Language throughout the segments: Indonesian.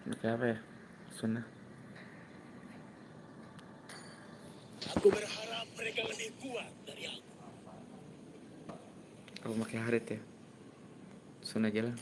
Pakai apa ya? Sunnah. Aku berharap mereka lebih kuat dari aku. Aku pakai harit ya. Sunnah aja lah.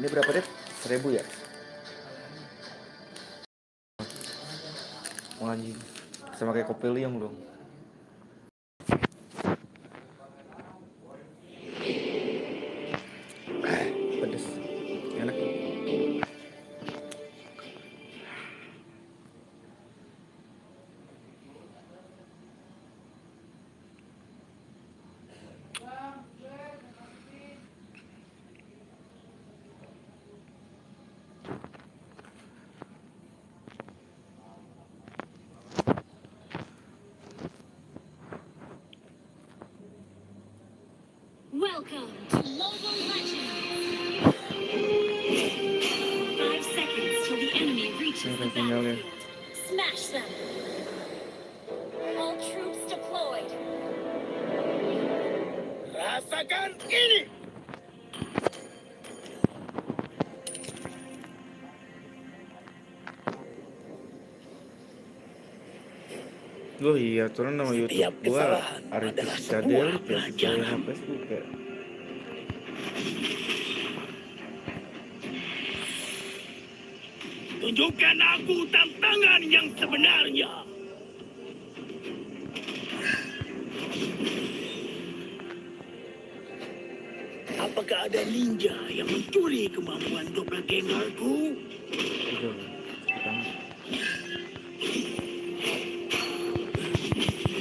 Ini berapa deh? 1000 ya? Wah anjing. Sama kayak kopi liang dong. Pedes. Enak. Welcome to Mobile Legends. 5 seconds till the enemy reaches the battlefield. Smash them. All troops deployed. Rasakan ini! Oh iya, turun nama YouTube Setiap gua kesalahan Arif adalah Cadel sebuah ya, kita pelajaran. Facebook ya. Tunjukkan aku tantangan yang sebenarnya. Apakah ada ninja yang mencuri kemampuan doppelgangerku? Itu. Pertama.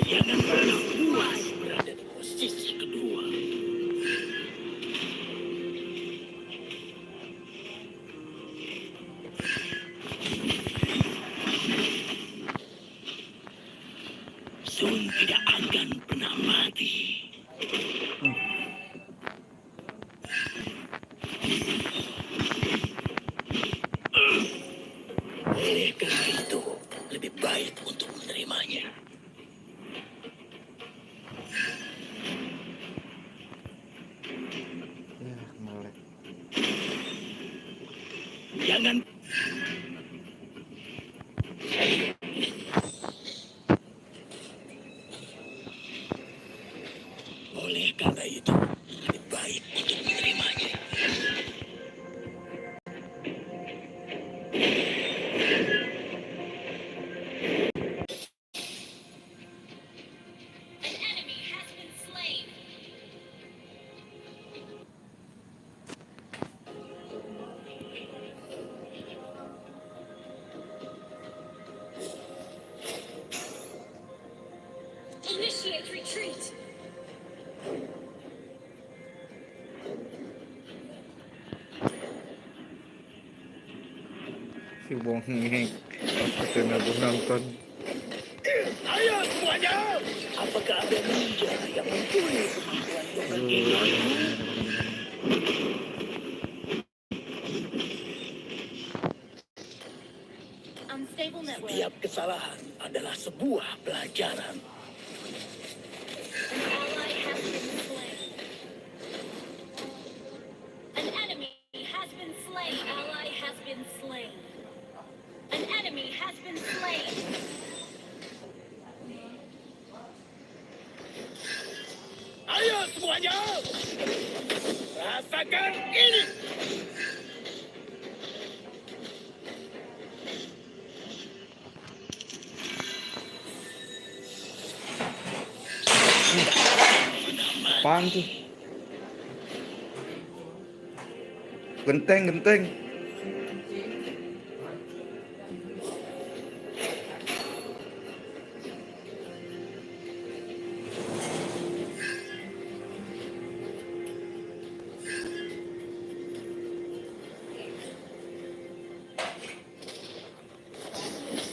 Jangan pernah puas berada di posisi kedua. Sun tidak akan pernah mati. Oleh karena itu, lebih baik untuk menerimanya. Ya, melek. Jangan oleh karena itu, lebih baik untuk menerimanya. An enemy has been slain. Initiate retreat. Si bongeng. Seperti nabu nonton. Ayo semuanya! Apakah ada ninja yang mencuri kemampuan doppelgangerku? Unstable network. Setiap kesalahan adalah sebuah pelajaran. An ally has been slain. An enemy has been slain. Ally has been slain. An enemy has been slain. Ayo semuanya! Rasakan ini! Apaan tuh? Genteng, genteng.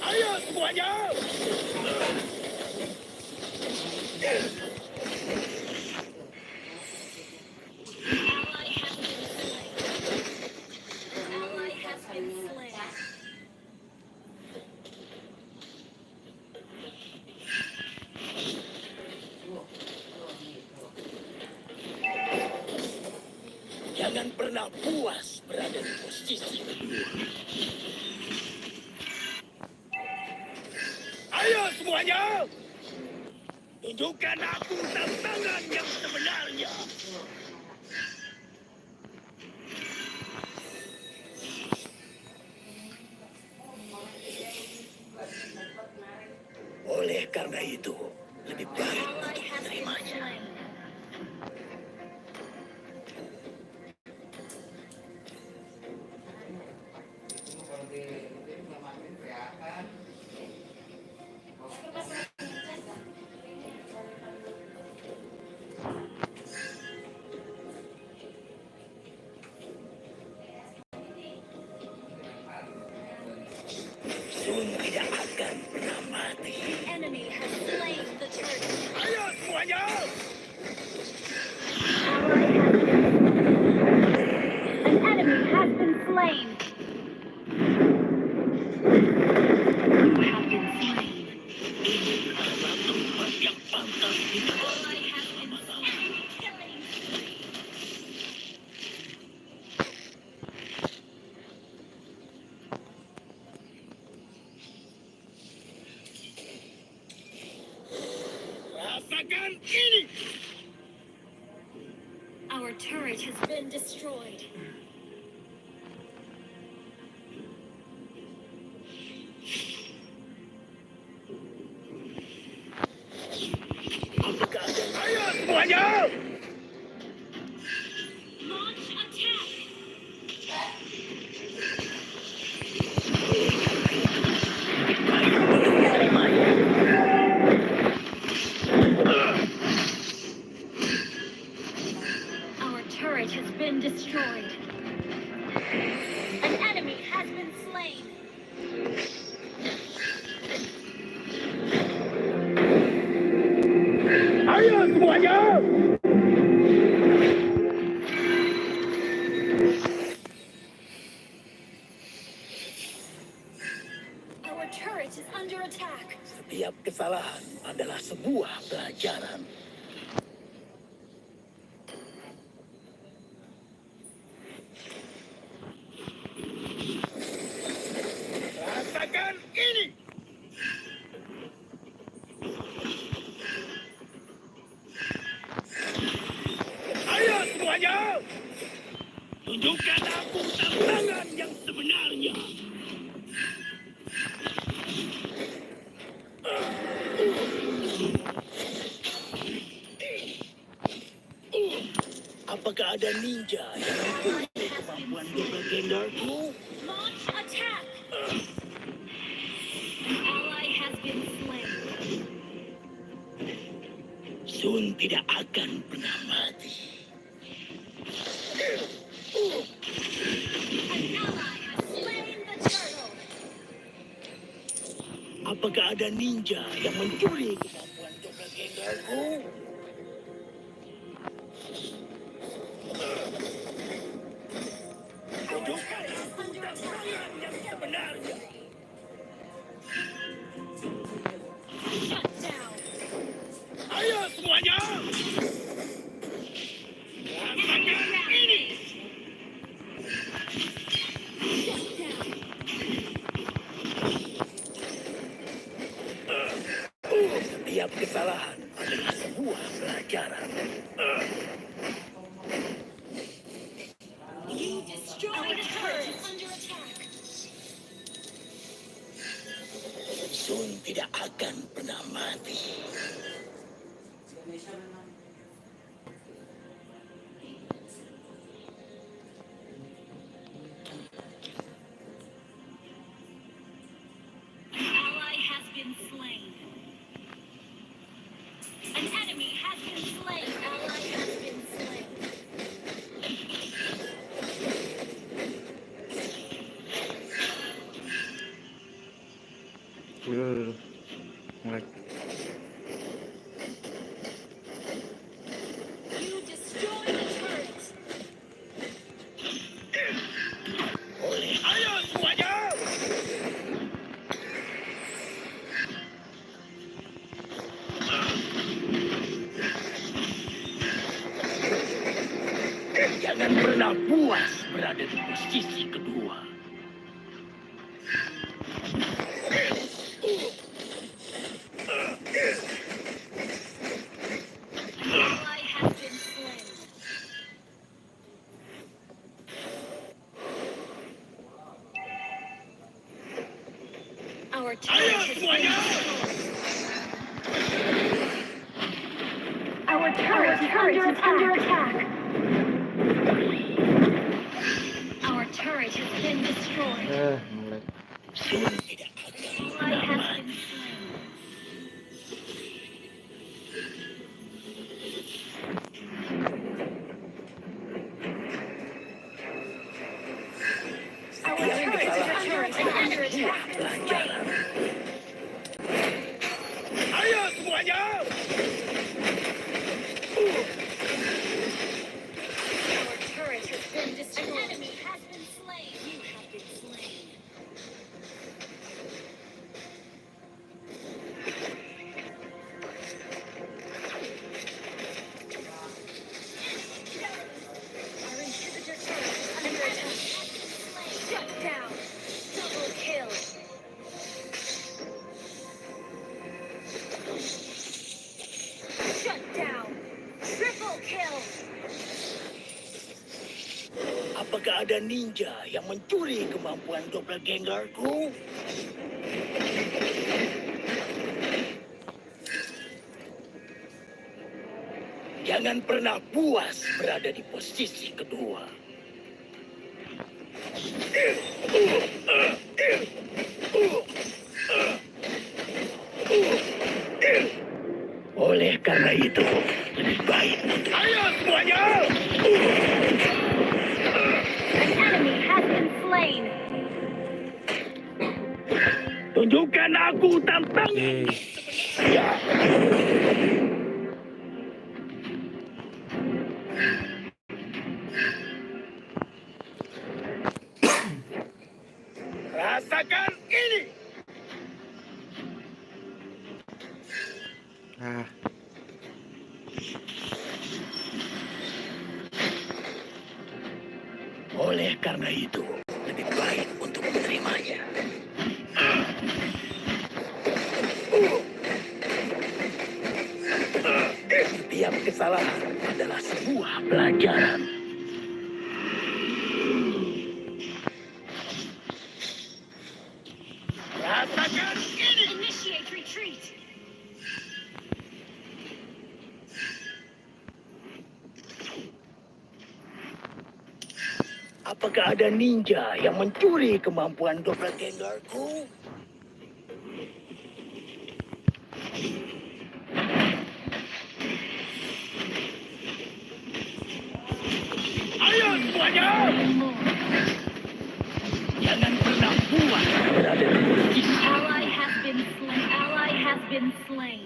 Ayo semuanya! Ally has been slain. Ally has been slain. Jangan pernah puas berada di posisi kedua. Ayo semuanya! Tunjukkan aku tantangan yang sebenarnya. Oleh karena itu, lebih baik Ally has been menerimanya. slain. Sun tidak akan pernah mati. Enemy has slain the turtle. Ayo semuanya! An enemy has been slain. You have been slain. Tempat yang pantas ditempati. Ally has been slain. Killing spree. Rasakan ini! Our turret has been destroyed. Apakah ada? Ayo semuanya! Launch attack. Our turret has been destroyed. An enemy has been slain. Ayo semuanya! Our turret is under attack. Setiap kesalahan adalah sebuah pelajaran. Rasakan ini! Ayo semuanya! Tunjukkan aku tantangan yang sebenarnya. Apakah ada ninja yang mempunyai kemampuan doppelgangerku? Launch attack. An ally has been slain. Sun tidak akan pernah mati. An ally has slain the turtle. Apakah ada ninja yang mencuri kemampuan doppelgangerku? Tunjukkan aku tantangan yang sebenarnya. Shut down. Ayo semuanya! Rasakan ini! Shut down. Setiap kesalahan adalah sebuah pelajaran. You destroyed the turret is under attack. Sun tidak akan pernah mati. been slain. An enemy has been slain. Ally has been slain. Mulai. You destroy the turret. Ayo semuanya! Jangan pernah puas berada di posisi kedua. Ally has been slain. Our turret has been destroyed. Our turret is under attack. Our turret has been destroyed. Mulai. Tidak Ally has been slain. Our turret is under attack. pelajaran. Ayo semuanya! Our turret has been destroyed. An enemy has been slain. You have been slain. Our inhibitor turret is under attack. Shut down. Double kill. Shut down. Triple kill. Apakah ada ninja yang mencuri kemampuan doppelgangerku? Jangan pernah puas berada di posisi kedua. Oleh karena itu, lebih baik untuk... Ayo semuanya! An enemy has been slain. Tunjukkan aku tantangan. Ya. Rasakan ini. Oleh karena itu, lebih baik untuk menerimanya. Setiap kesalahan adalah sebuah pelajaran. Rasakan ini. Initiate retreat. Apakah ada ninja yang mencuri kemampuan doppelgangerku? Ayo semuanya! Jangan pernah puas berada di posisi. Ally has been slain. Ally has been slain.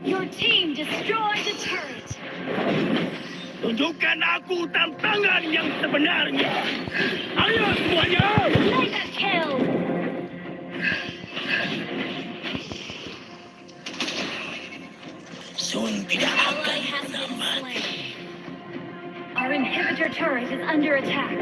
Your team destroyed the turret. Tunjukkan aku tantangan yang sebenarnya. Ayo semuanya! Mega kill. Sun tidak akan Ally has pernah been mati. slain. Our inhibitor turret is under attack.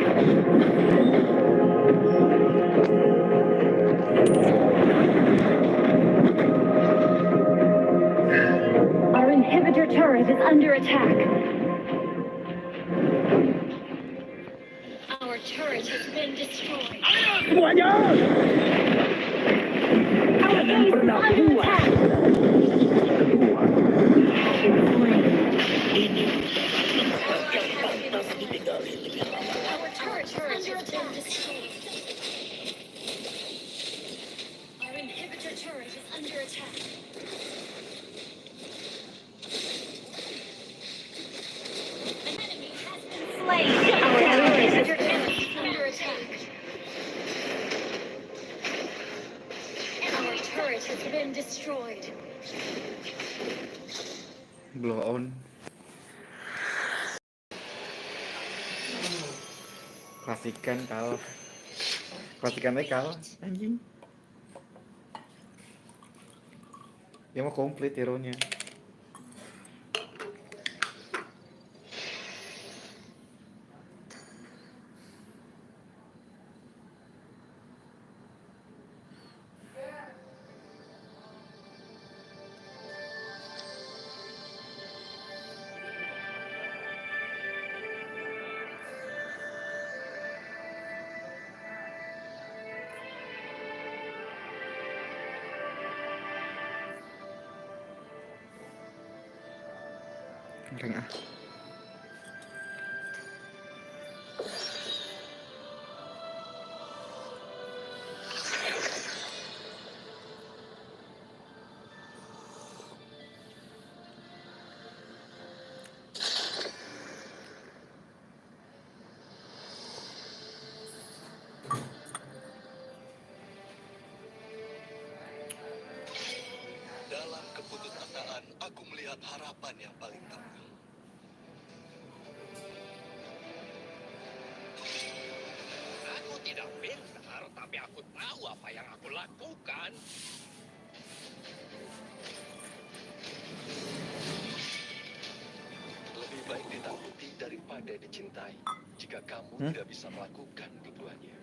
Our inhibitor turret is under attack. Our turret has been destroyed. Ayo semuanya! Our Jangan base is pernah under puas. attack. Kedua, Been slain. ini under attack. An enemy has been slain. Our turret is under attack. Our turret has been destroyed. Blow on. Klasikan kalah. Klasikannya kalah. Anjing. Dia mau komplit hero-nya. Rank ah. Dalam keputusasaan, aku melihat harapan yang paling tepat. Aku tidak pintar, tapi aku tahu apa yang aku lakukan. Lebih baik ditakuti daripada dicintai. Jika kamu tidak bisa melakukan keduanya.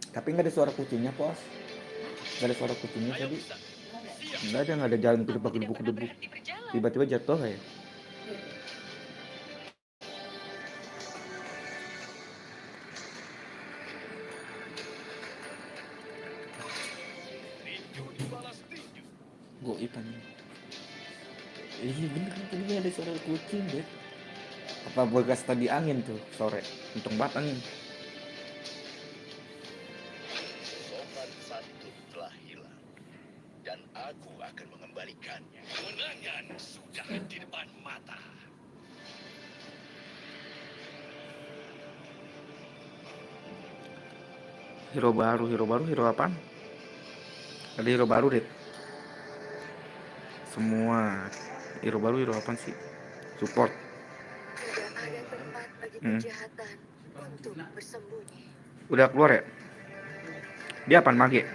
Tapi nggak ada suara kucingnya, Pos. Nggak ada suara kucingnya Ayo tadi. bisa. Nggak ada jalan kedebuk-kedebuk. Tiba-tiba jatuh ya. Tinju dibalas tinju. Goib anjing. Iya bener kan tadi ada suara kucing deh. Apa bekas tadi angin tuh sore. Untung banget angin. Sopan santun telah hilang. Dan aku akan mengembalikannya. Kemenangan sudah di depan mata. Hero baru hero apaan? Ada hero baru deh. Semua hero apaan sih? Support. Tidak ada tempat bagi kejahatan untuk bersembunyi. Udah keluar ya? Dia apaan mage?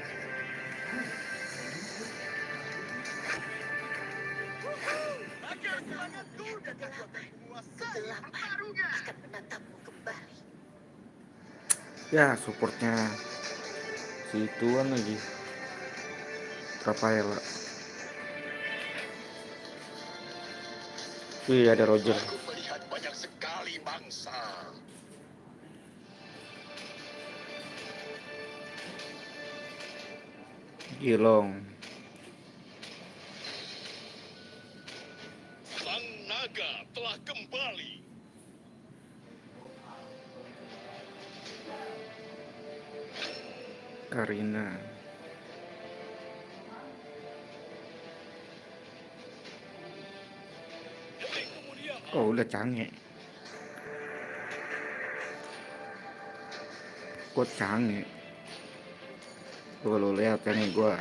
Kegelapan akan menatapmu kembali. Ya supportnya si ituan lagi. Rafael. Wih ada Roger. Aku melihat banyak sekali bangsa. Gilong. Sang naga telah kembali. Karina. Detik kemudian, Oh udah canggih. Kok canggih? Tuh lo lihat ya nih gua.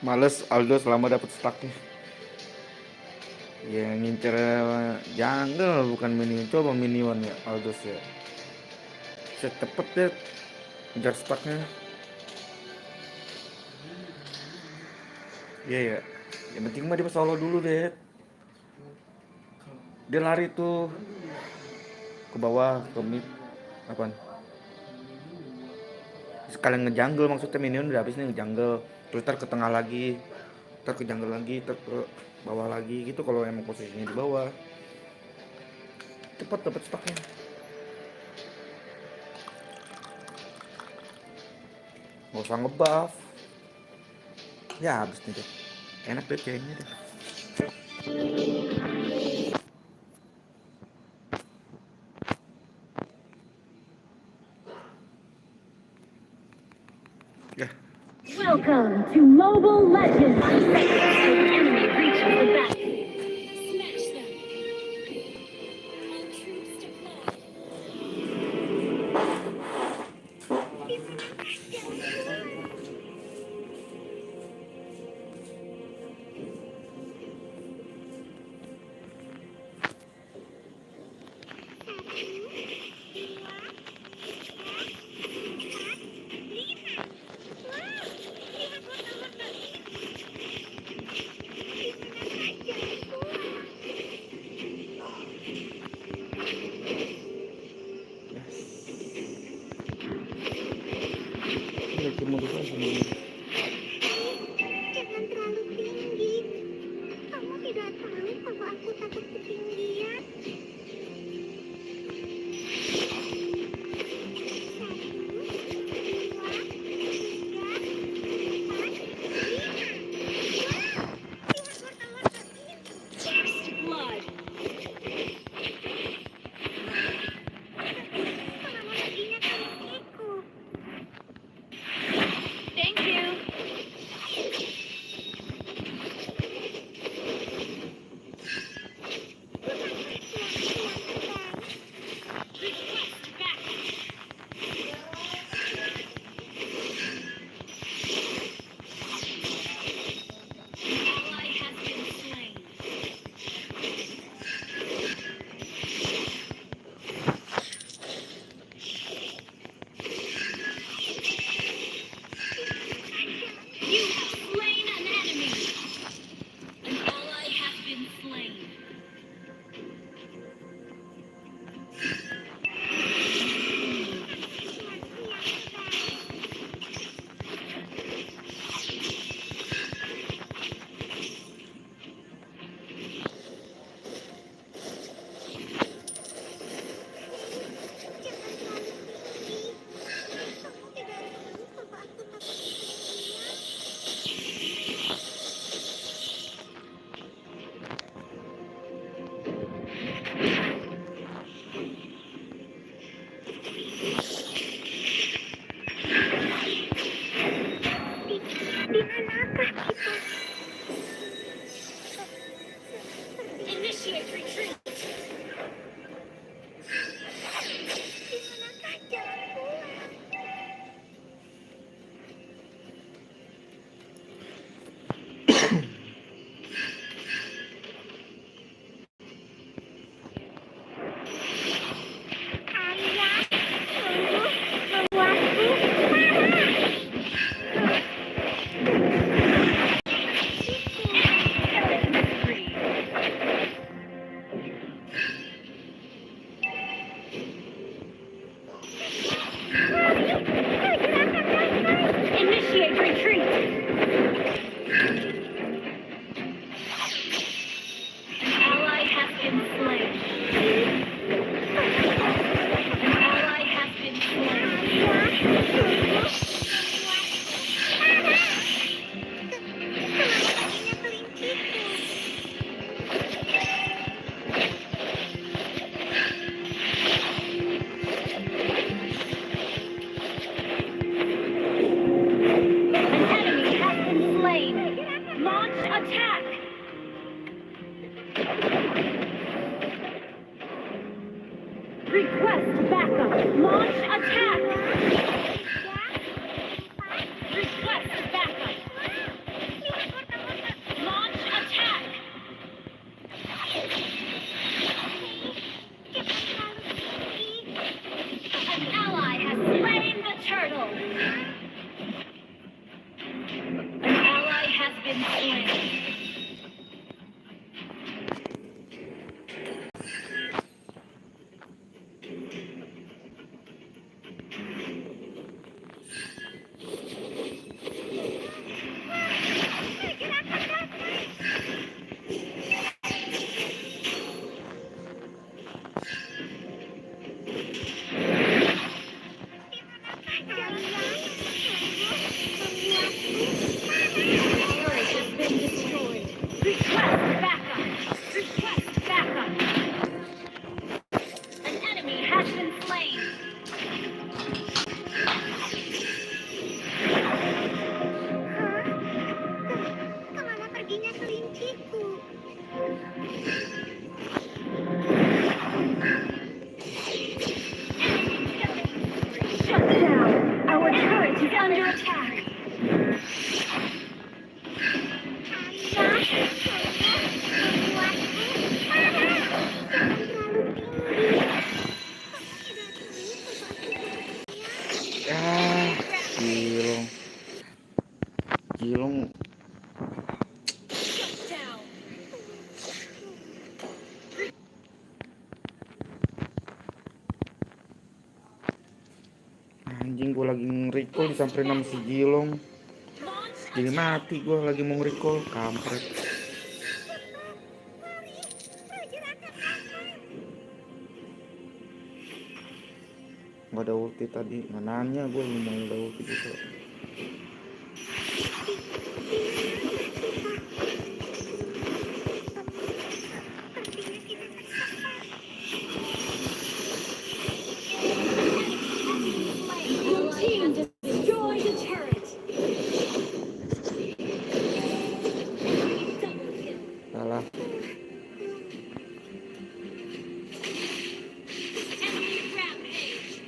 Males Aldo selama dapat stacknya. Ya ngincer jungle bukan minion. Coba minion ya Aldos ya. Cepet deh ngejar stacknya. Iya ya. Yang penting mah dia solo dulu deh. Dia lari tuh ke bawah ke mid. Apaan? Sekalian ngejungle maksudnya minion udah habis nih ngejungle. Terus ntar ke tengah lagi. Ntar ke jungle lagi. Ntar ke bawah lagi gitu kalau emang posisinya di bawah. Cepet dapet stoknya. Gak usah ngebuff. Ya habis nih deh. Enak deh kayaknya deh. Ya. Welcome to Mobile Legends. Enemy reaches the back. Smash them. All troops deployed. Lagi modus lagi nih. Jangan terlalu tinggi. Kamu tidak tahu kalau aku takut ketinggian. First blood. Thank you. Request backup. Ally has been slain. You have slain an enemy. An ally has been slain. Initiate retreat. Initiate retreat. An ally has been slain. An ally has been slain. An enemy has been slain. Launch attack. Request backup. Launch attack. Shut down. Our turret is under attack. Ya, Cilong. Cilong. Shut down. Anjing, gue lagi nge-recall disamperin sama si Cilong. Launch Jadi mati gue lagi mau nge-recall, kampret. Gak ada ulti tadi, mananya gue mau ada ulti gitu. Your team destroyed the turret. Double kill. Salah. Enemy rampage.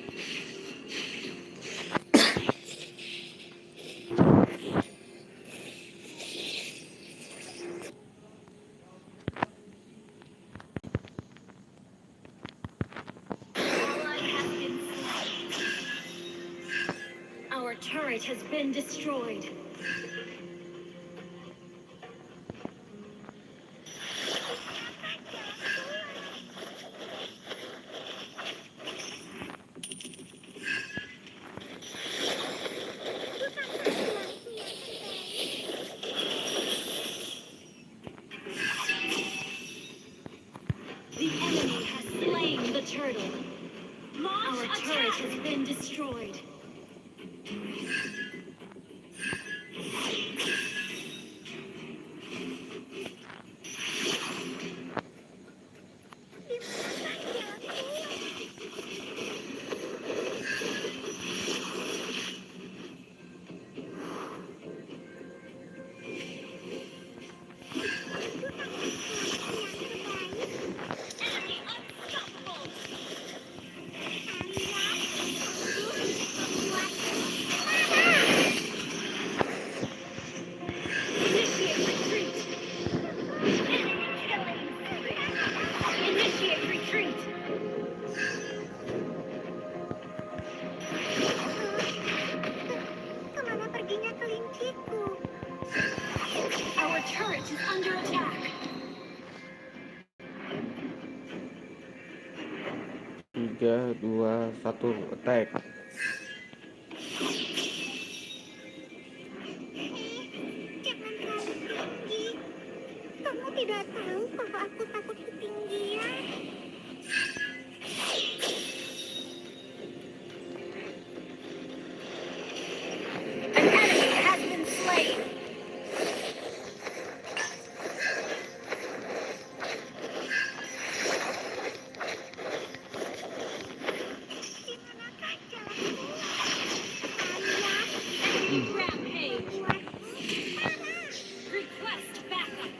Ally has been slain. Our turret has been destroyed. The enemy has slain the turtle. Our turret has been destroyed. Enemy unstoppable. Initiate retreat. Enemy killing. Initiate retreat. Kemana perginya kelinciku? Our turret is under attack. 3, 2, 1, attack. Jangan terlalu tinggi. Kamu tidak tahu bahwa aku takut ketinggian. An enemy has been slain. Dimanakah jalanku? Enemy rampage. Request backup.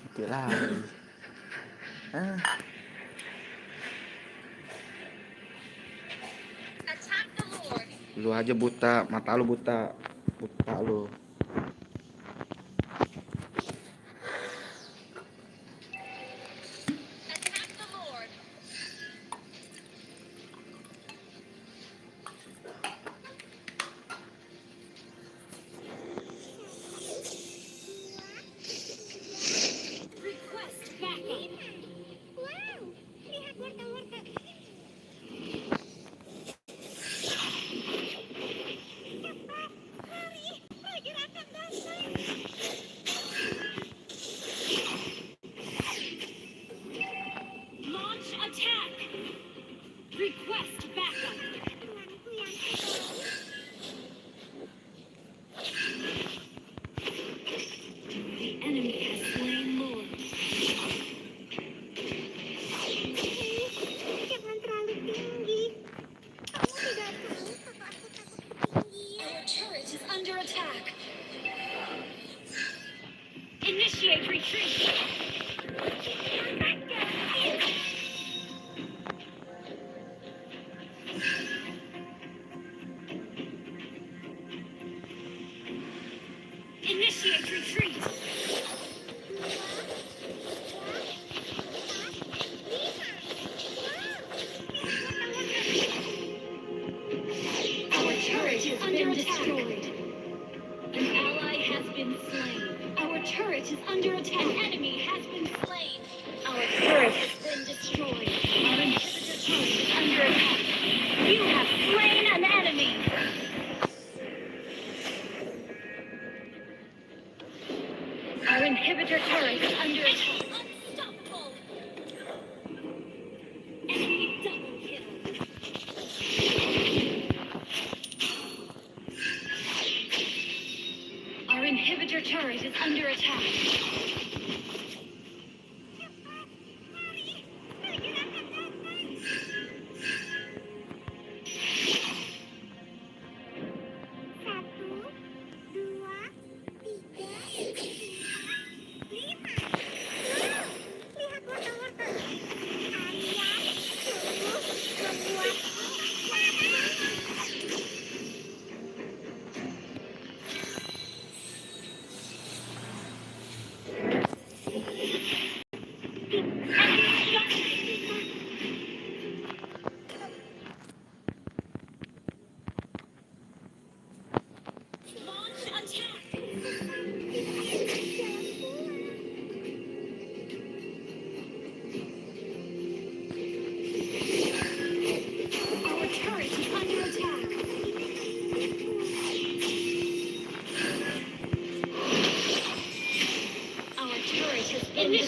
Mati lagi. Ah, Attack the Lord. lu aja buta, mata lu buta. Buta lu. Attack the Lord. Request backup. Wow, lihat warta-warta ini. Cepat, lari, Raja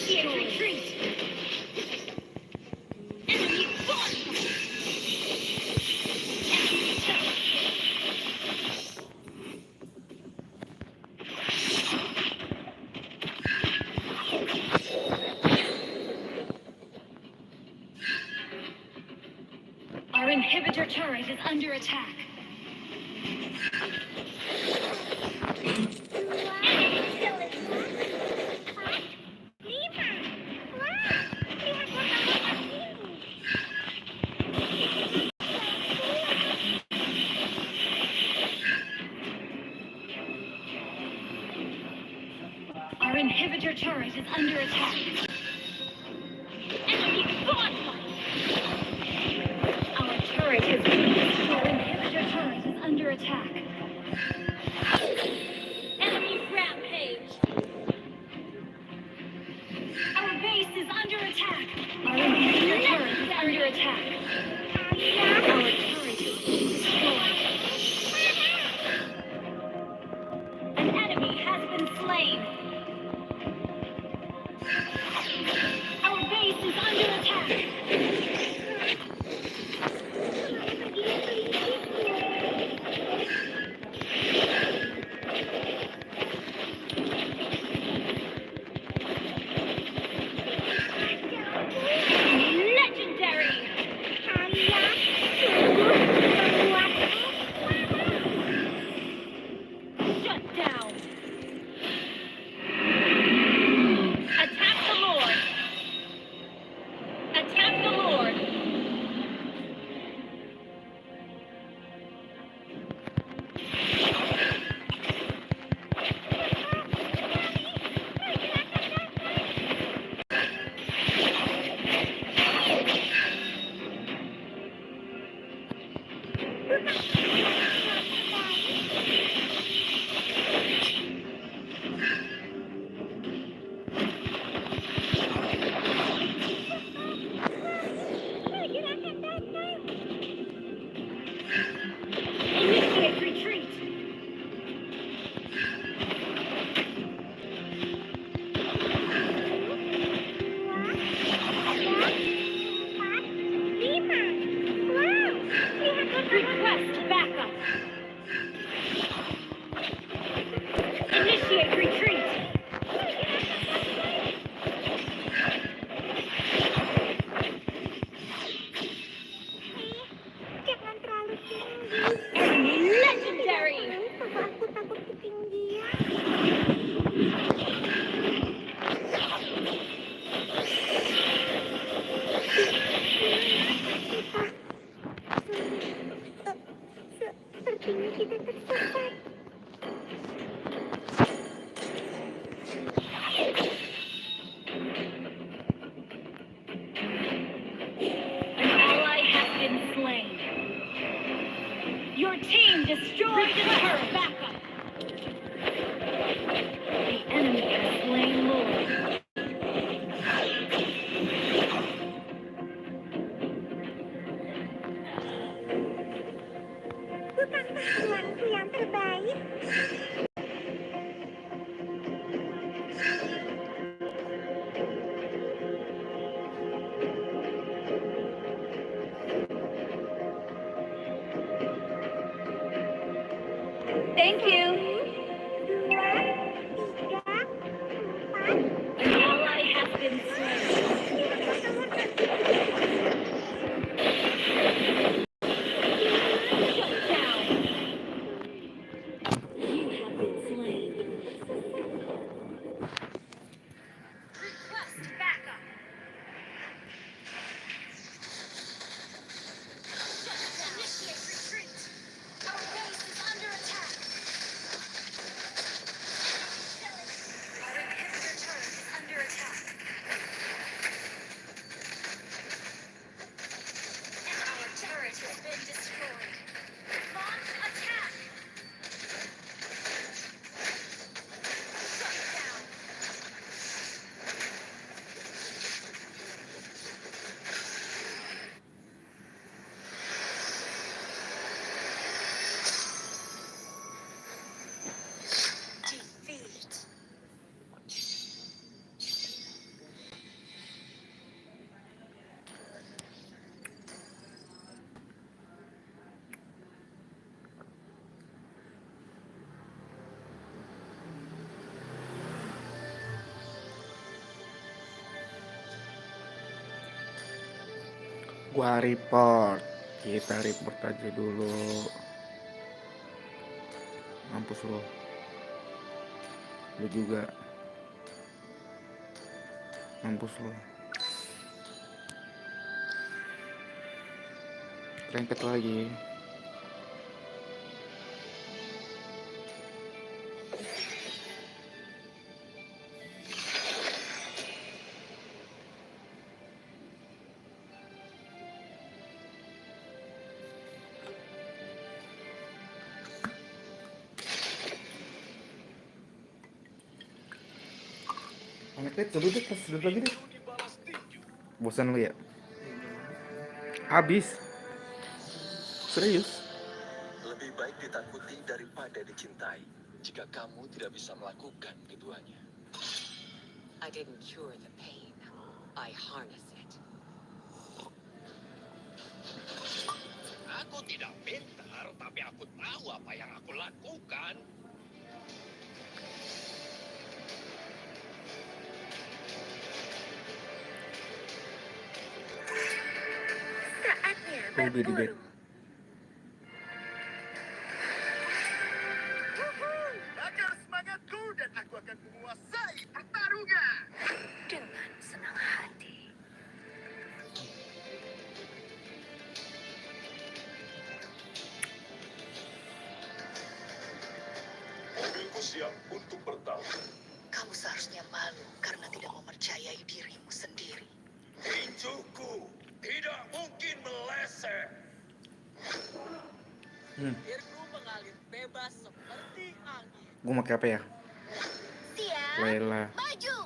Initiate retreat. Enemy fought. Our inhibitor turret is under attack. Our inhibitor turret is under attack. Enemy godlike. Our turret is Our inhibitor turret is under attack. Enemy rampage. Our base is under attack. Our inhibitor turret is under attack. Our turret is being destroyed. An enemy has been slain. Our base is under attack. Legendary! Shut down! Attack the Lord! Attack the Lord! Initiate retreat! Request backup! Initiate retreat! Jangan terlalu tinggi. Enemy legendary! Aku takut ketinggian. Sepertinya kita tersesat. An ally has been slain. Your team destroyed the turret. Backup. The enemy has slain Lord. Bukan tuanku yang terbaik. Thank you. 2, 3, 4. An ally has been slain. Shut down. You have been slain. Request backup. Shut down. Initiate retreat. Our base is under attack. Gua report. Kita report aja dulu. Mampus lo. Lu juga. Mampus lo. Rengket lagi. Anaknya coba deh pas duduk lagi deh. Bosan lu ya? Habis. Serius? Lebih baik ditakuti daripada dicintai jika kamu tidak bisa melakukan keduanya. I didn't cure the pain. I harness it. Aku tidak pintar, tapi aku tahu apa yang aku lakukan. Saatnya Udah di bed. berburu. Bakar semangatku dan aku akan menguasai pertarungan. Dengan senang hati. Mobilku siap untuk bertarung. Kamu seharusnya malu karena tidak mempercayai dirimu sendiri. Tinjuku tidak mungkin meleset. Birku mengalir bebas seperti angin. Gua pakai apa ya? Siap, Layla. maju.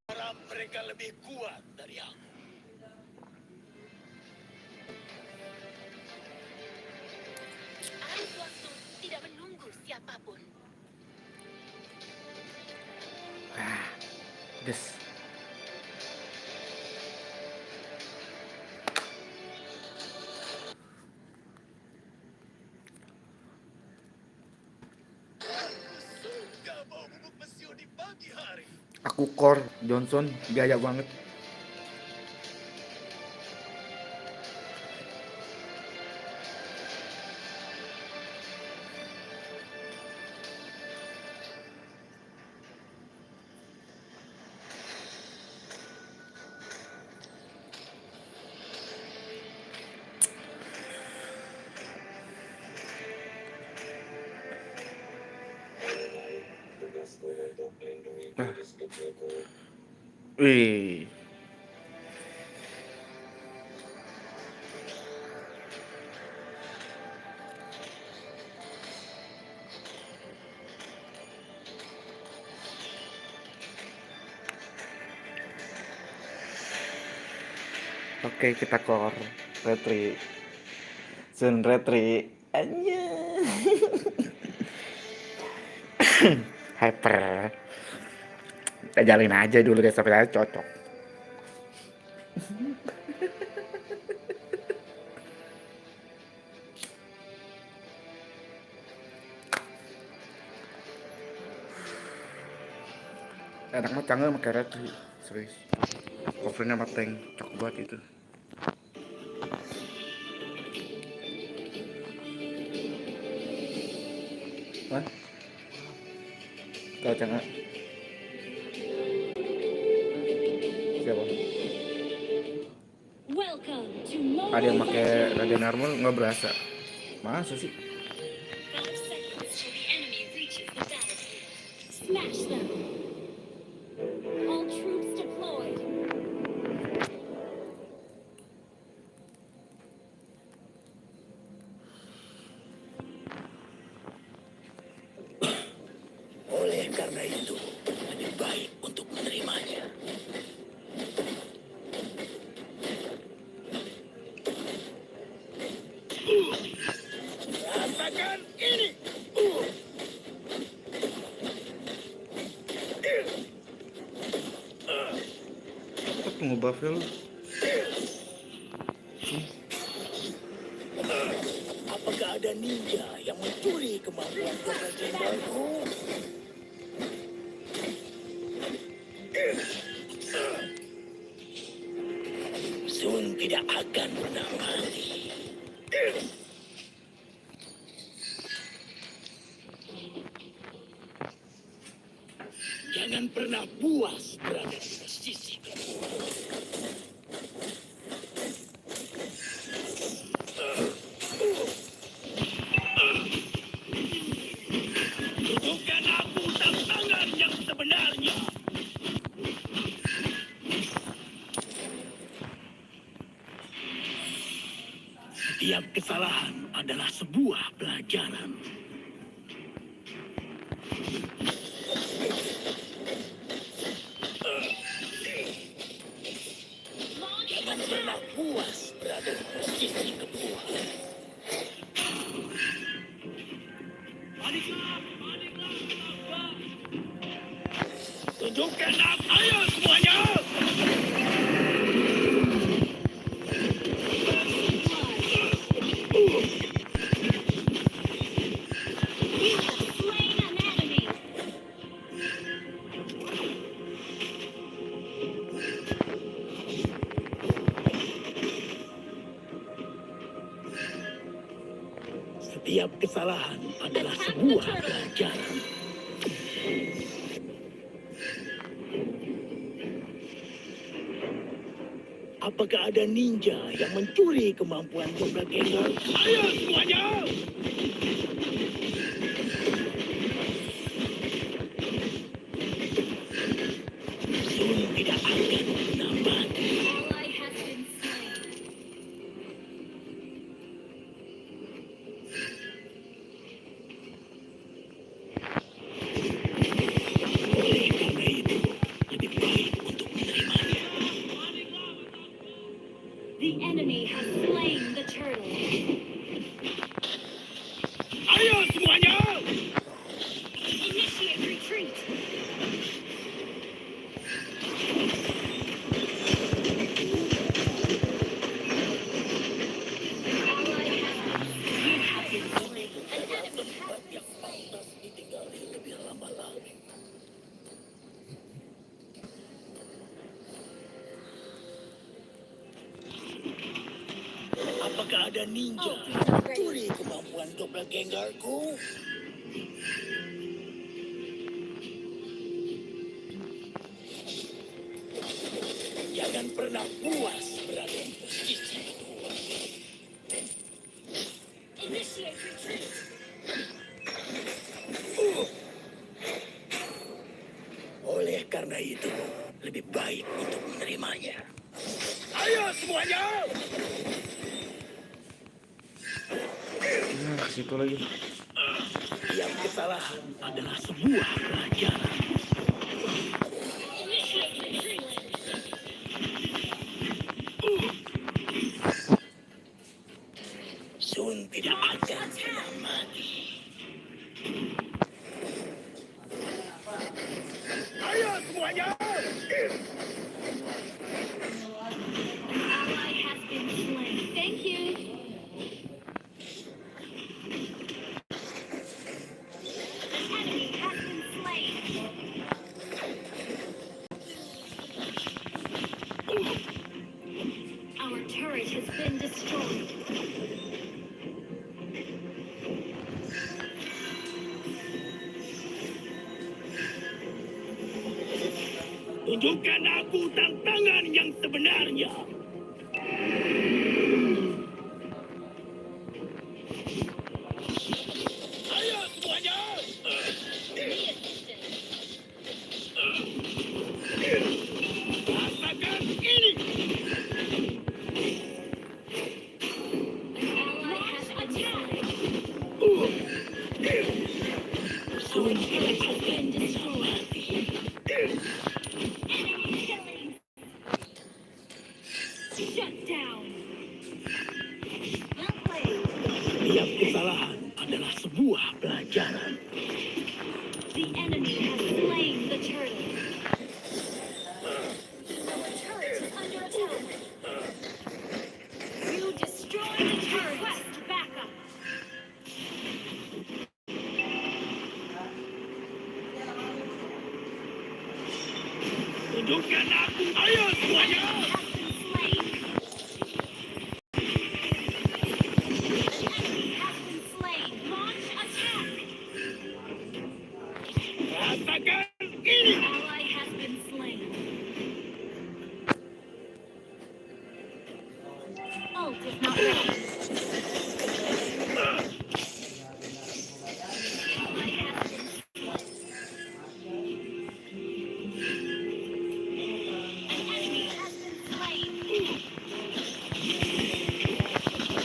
Harap mereka lebih kuat dari aku. Arus waktu tidak menunggu siapapun. Des. Suka bau bubuk mesiu di pagi hari. Aku core Johnson gaya banget. Wih. Oke, kita core retri. Sun retri. Anya. Hyper. Kita jalin aja dulu guys sampai saya cocok. Enak mah canggih pakai retri. Serius. Covernya sama tank. Cocok banget itu. Hah? Kau canggih. Siapa? Welcome to Ada yang Mobile pakai Legends. Raden Armor nggak berasa. Masa sih? 5 seconds till the enemy reaches the battlefield. Smash them. All troops deployed. Oleh karena itu, lebih baik untuk menerimanya. Rasakan ini. Tunggu buffel. Apakah ada ninja yang mencuri kemampuan doppelgangerku? Sun tidak akan pernah mati. Jangan pernah puas berada di posisi kedua. Tunjukkan aku tantangan yang sebenarnya. Setiap kesalahan adalah sebuah pelajaran. Jangan pernah puas berada di posisi kedua. Tunjukkan aku, ayo semuanya! You have slain an enemy. Setiap kesalahan adalah sebuah pelajaran. Apakah ada ninja yang mencuri kemampuan doppelganger? Ayo semuanya! Sun tidak akan pernah mati. Ally has been slain. Oleh karena itu, lebih baik untuk menerimanya. The enemy has slain the turtle. Ayo semuanya! Initiate retreat. Ally has you have been slain. An enemy has been slain. Ditinggali lebih lama lagi. Apakah ada ninja yang mencuri kemampuan doppelgangerku? Jangan pernah puas berada di posisi kedua. Initiate retreat. Oleh karena itu, lebih baik untuk menerimanya. Ayo semuanya! Nah, ke situ lagi. Setiap kesalahan adalah sebuah pelajaran. Initiate retreat. Sun tidak akan pernah mati. Ayo semuanya! Ally has been slain. Thank you. An enemy has been slain. Our turret has been destroyed. Tunjukkan aku tantangan yang sebenarnya. Ayo semuanya! Rasakan ini! Ally has been slain. Sun Our tidak turret has akan been pernah destroyed. mati. Enemy killing. Shut down. Well played. Setiap kesalahan adalah sebuah pelajaran. The enemy has slain the turtle. Our turret is under attack. You destroyed the turret. Request backup. not ready.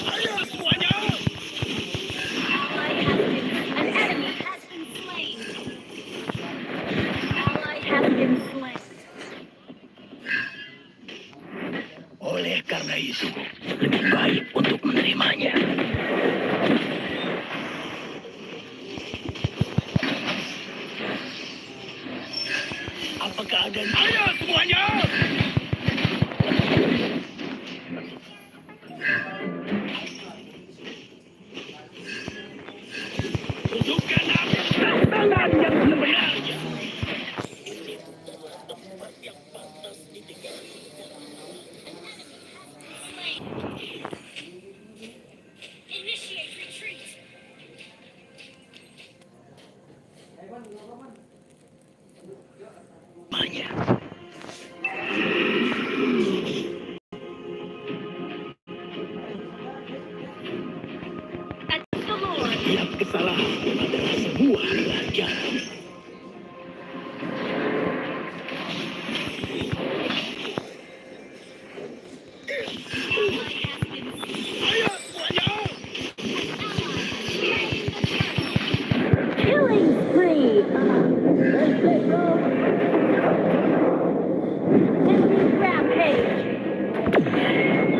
Ayo semuanya! An enemy has been slain. Ally has been slain. Oleh karena itu, lebih baik untuk menerimanya. Apakah ada... Ayo semuanya! Tunjukkan aku tantangan yang sebenarnya. Initiate retreat. Manya. At the Lord. Setiap kesalahan adalah sebuah pelajaran. Ayo semuanya! Killing spree. Enemy rampage.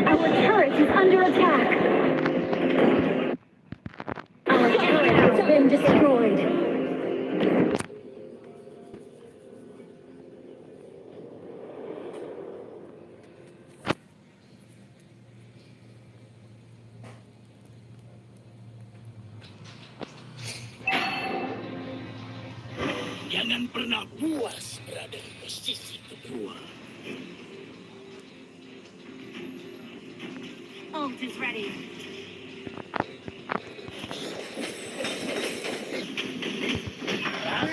Our turret is under attack. Our turret has been destroyed. Jangan pernah puas berada di posisi kedua. Ult is ready.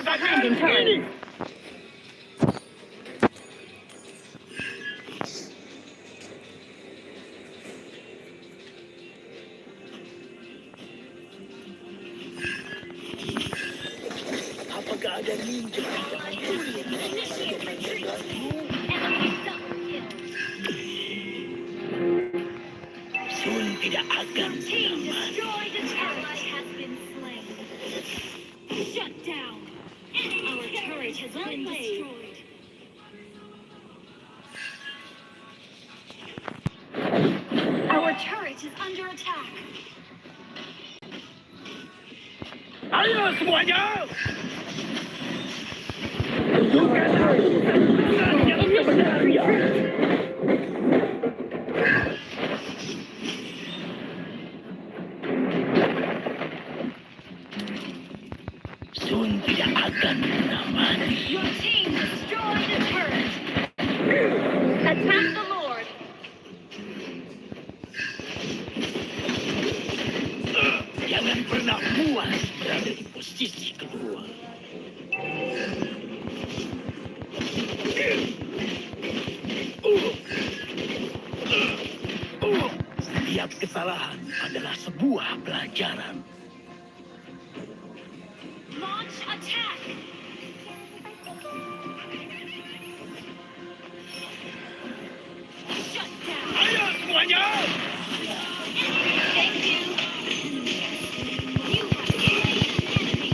Behind in turret. Apakah ada ninja yang mencuri? Initiate retreat. Enemy double kill. Sun tidak akan Team selamat. destroy the ally has been slain. Shut down. Our turret has been destroyed. Our turret is under attack. Ayo semuanya! Tunjukkan aku tantangan yang sebenarnya. Sun tidak akan pernah mati. Your team destroyed the turret. Attack the Lord. Jangan pernah puas berada di posisi kedua. Setiap kesalahan adalah sebuah pelajaran. Launch attack. Shut down. Ayo semuanya! Thank you. You have slain an enemy.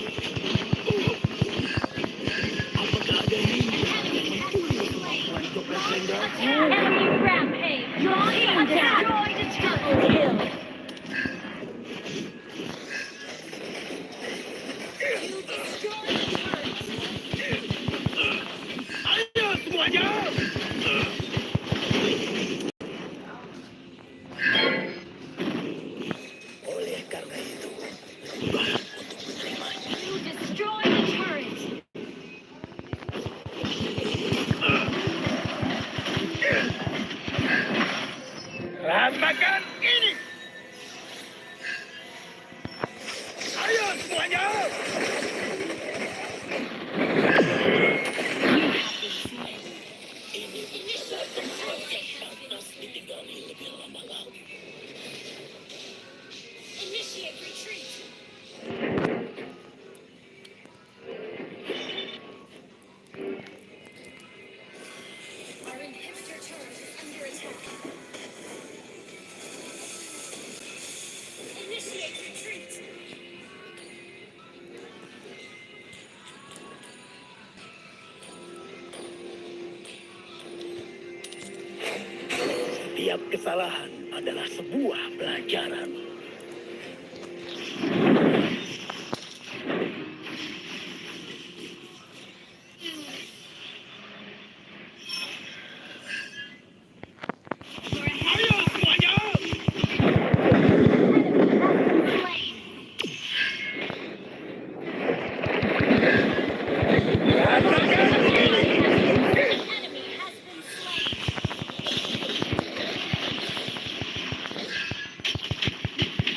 Apakah ada ninja yang mencuri kemampuan Doppler Slender? Enemy rampage. Your team destroyed a double kill. You destroyed the turret. Ayo semuanya! Setiap kesalahan adalah sebuah pelajaran. Ayo semuanya!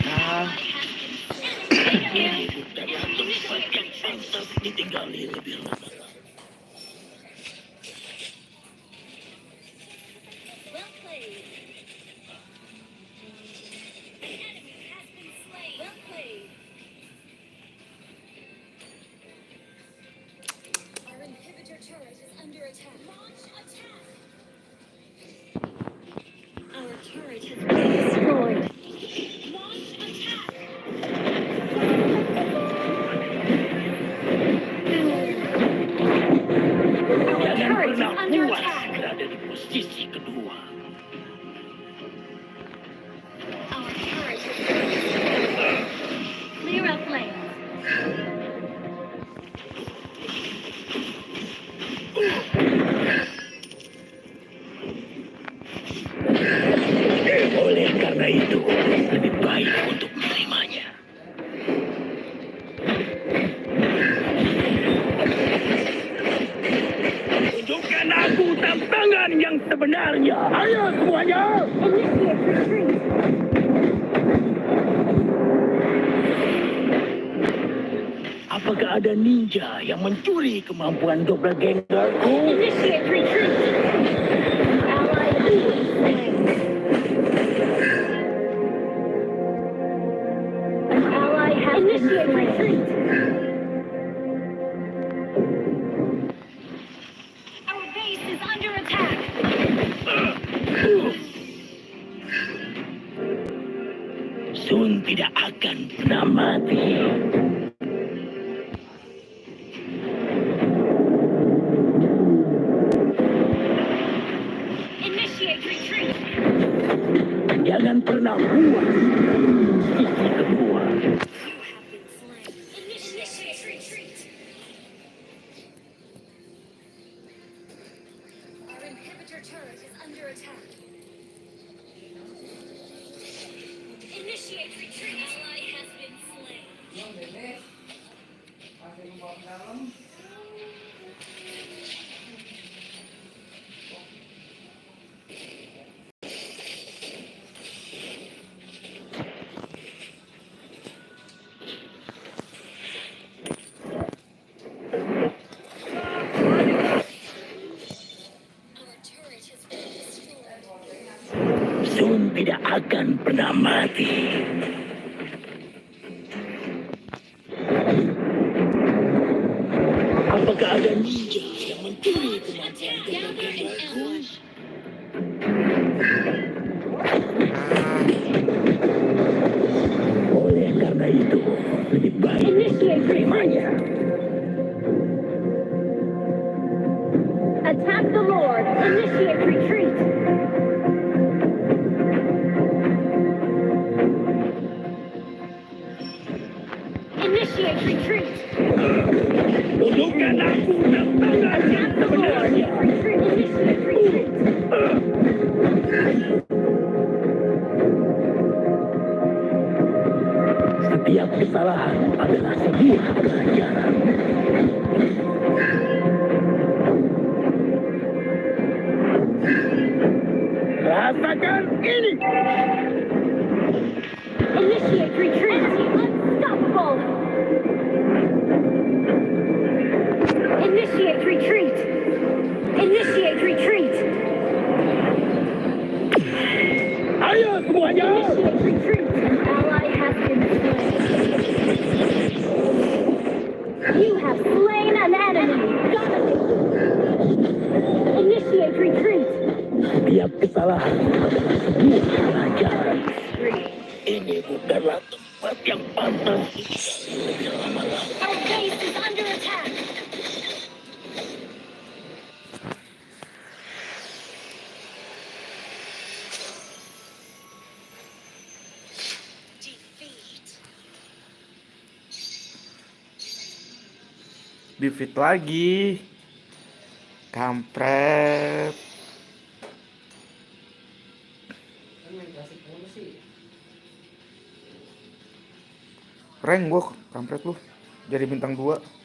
Ah, Ini bukanlah tempat yang pantas ditinggali lebih lama. Well played. Enemy has been slain. Well played. Our inhibitor turret is under attack. Launch attack. Our turret has been destroyed. Launch attack. Our Jangan turret is pernah under puas attack. berada di posisi kedua. Our turret has been destroyed. Clear up lanes. Oleh karena itu, lebih baik untuk menerimanya. Tunjukkan aku tantangan yang sebenarnya. Ayo semuanya! Initiate retreat. Apakah ada ninja yang mencuri kemampuan doppelgangerku? Initiate retreat. Ally has been slain. An ally has been slain. Our base is under attack. Sun tidak akan pernah mati. Initiate retreat. Jangan pernah puas. Sisi kedua. You have been slain. Initiate retreat. Our inhibitor turret is under attack. Initiate retreat. Ally has been slain. Our turret has been destroyed. Sun tidak akan pernah mati. Apakah ada ninja yang mencuri kemampuan doppelgangerku? Oleh karena itu, lebih baik menerimanya. Attack the Lord. Initiate retreat. Initiate retreat. Tunjukkan aku tantangan yang Attack the Lord. sebenarnya. Retreat. Initiate retreat. Setiap kesalahan adalah sebuah pelajaran. Rasakan ini. Initiate retreat. Unstoppable. Initiate retreat. Initiate retreat. Ayo semuanya. Initiate retreat. An ally has been slain. You have slain an enemy. Initiate retreat. Setiap kesalahan adalah sebuah pelajaran. Ini bukanlah tempat yang pantas lebih lama-lama. Our base is under attack. Di-fit lagi. Kampret. Rank gua, kampret lu. Jadi bintang 2.